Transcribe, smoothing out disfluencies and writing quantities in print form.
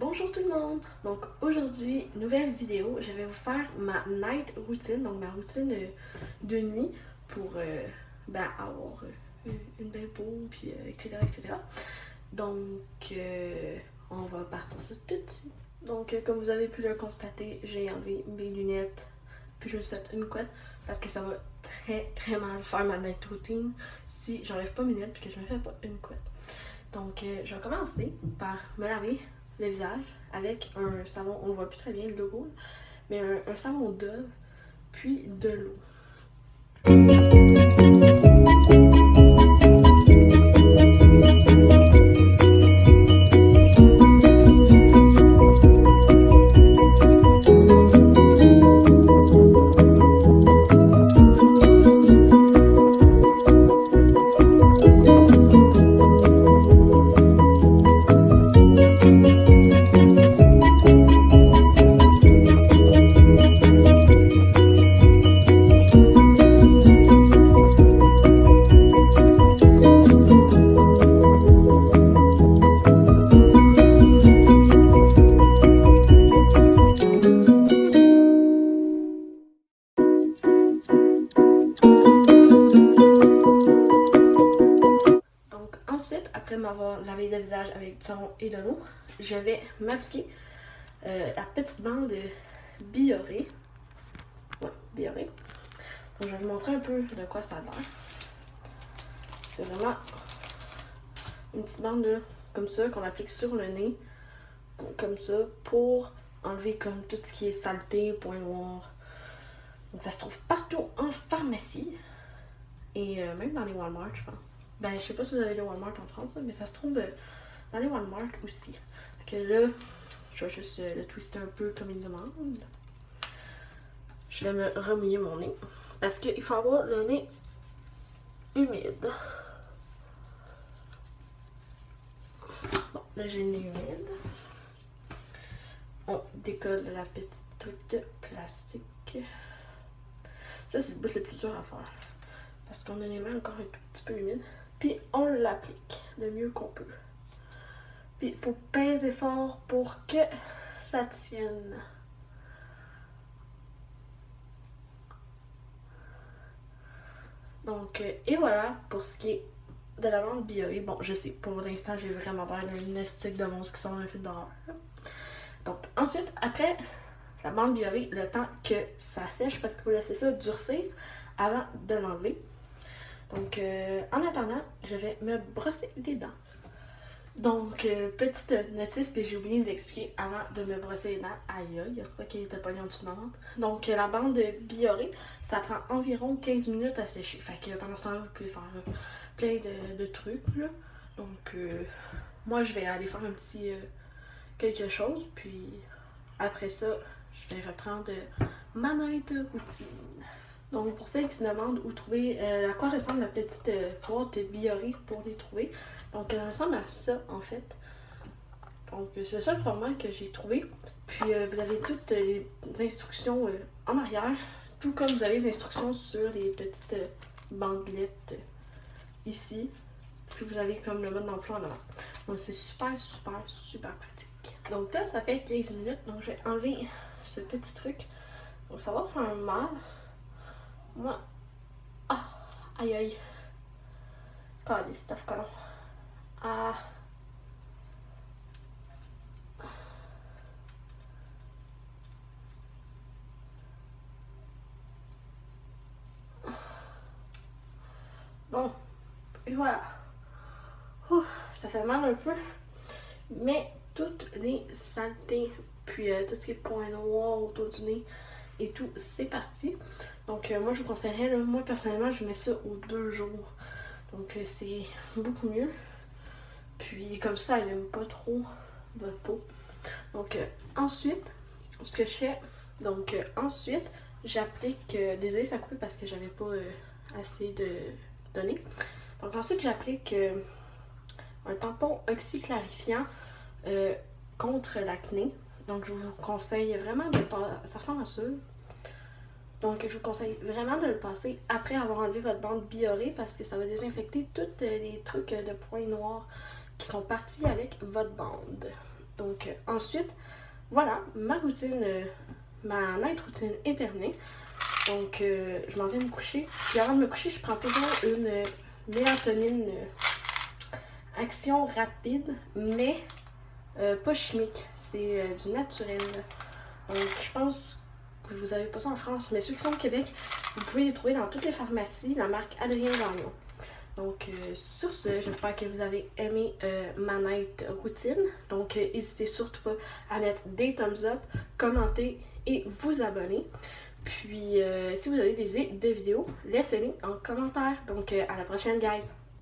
Bonjour tout le monde! Donc aujourd'hui, nouvelle vidéo, je vais vous faire ma night routine, donc ma routine de nuit pour avoir une belle peau, puis etc. etc. Donc on va partir ça tout de suite. Donc comme vous avez pu le constater, j'ai enlevé mes lunettes, puis je me suis fait une couette parce que ça va très mal faire ma night routine si j'enlève pas mes lunettes puis que je me fais pas une couette. Donc je vais commencer par me laver le visage avec un savon, on ne voit plus très bien le logo, mais un savon Dove, puis de l'eau. Ensuite, après m'avoir lavé le visage avec du savon et de l'eau, je vais m'appliquer la petite bande Bioré. Ouais, Bioré. Donc, je vais vous montrer un peu de quoi ça a l'air. C'est vraiment une petite bande là, comme ça qu'on applique sur le nez, comme ça, pour enlever comme tout ce qui est saleté, points noirs. Donc ça se trouve partout en pharmacie et même dans les Walmart, je pense. Ben, je sais pas si vous avez les Walmart en France, mais ça se trouve dans les Walmart aussi. Donc là, je vais juste le twister un peu comme il demande. Je vais me remouiller mon nez. Parce qu'il faut avoir le nez humide. Bon, là j'ai le nez humide. On décolle la petite truc de plastique. Ça, c'est le bout le plus dur à faire. Parce qu'on a les mains encore un tout petit peu humides. Puis on l'applique le mieux qu'on peut. Puis il faut peser fort pour que ça tienne. Donc, et voilà pour ce qui est de la bande Bioré. Bon, je sais, pour l'instant, j'ai vraiment l'air d'un estique de monstre qui sort d'un film d'horreur. Donc, ensuite, après la bande Bioré, le temps que ça sèche, parce qu'il faut laisser ça durcir avant de l'enlever. Donc, en attendant, je vais me brosser les dents. Donc, petite notice que j'ai oublié d'expliquer avant de me brosser les dents. Aïe aïe, il y a quoi qui était pogné en dessous de ma ventre. Donc, la bande Bioré, ça prend environ 15 minutes à sécher. Fait que pendant ce temps-là, vous pouvez faire plein de trucs, là. Donc, moi, je vais aller faire un petit quelque chose. Puis, après ça, je vais reprendre ma night routine. Donc, pour celles qui se demandent où trouver, à quoi ressemble la petite boîte Bioré pour les trouver. Donc, elle ressemble à ça, en fait. Donc, c'est ça le format que j'ai trouvé. Puis, vous avez toutes les instructions en arrière, tout comme vous avez les instructions sur les petites bandelettes ici. Puis, vous avez comme le mode d'emploi en avant. Donc, c'est super pratique. Donc là, ça fait 15 minutes. Donc, je vais enlever ce petit truc. Donc, ça va faire mal. Moi, aïe aïe. Calisse, stuff colon. Ah. Bon, et voilà. Ouf, ça fait mal un peu. Mais toutes les saletés, puis tout ce qui est points noirs autour du nez et tout, c'est parti. Donc moi je vous conseillerais, là, moi personnellement je mets ça aux 2 jours. Donc c'est beaucoup mieux. Puis comme ça, elle n'aime pas trop votre peau. Donc ensuite, ce que je fais, donc ensuite, j'applique, désolé ça coupe parce que j'avais pas assez de données. Donc ensuite, j'applique un tampon oxyclarifiant contre l'acné. Donc je vous conseille vraiment de pas, ça ressemble à ça. Donc je vous conseille vraiment de le passer après avoir enlevé votre bande Bioré parce que ça va désinfecter tous les trucs de points noirs qui sont partis avec votre bande. Donc ensuite, voilà, ma routine, ma night routine est terminée. Donc je m'en vais me coucher. Puis avant de me coucher, je prends toujours une mélatonine action rapide, mais pas chimique. C'est du naturel. Donc je pense que vous avez pas ça en France, mais ceux qui sont au Québec, vous pouvez les trouver dans toutes les pharmacies, la marque Adrien Gagnon. Donc sur ce, j'espère que vous avez aimé ma night routine. Donc n'hésitez surtout pas à mettre des thumbs up, commenter et vous abonner. Puis si vous avez des idées de vidéos, laissez-les en commentaire. Donc à la prochaine, guys!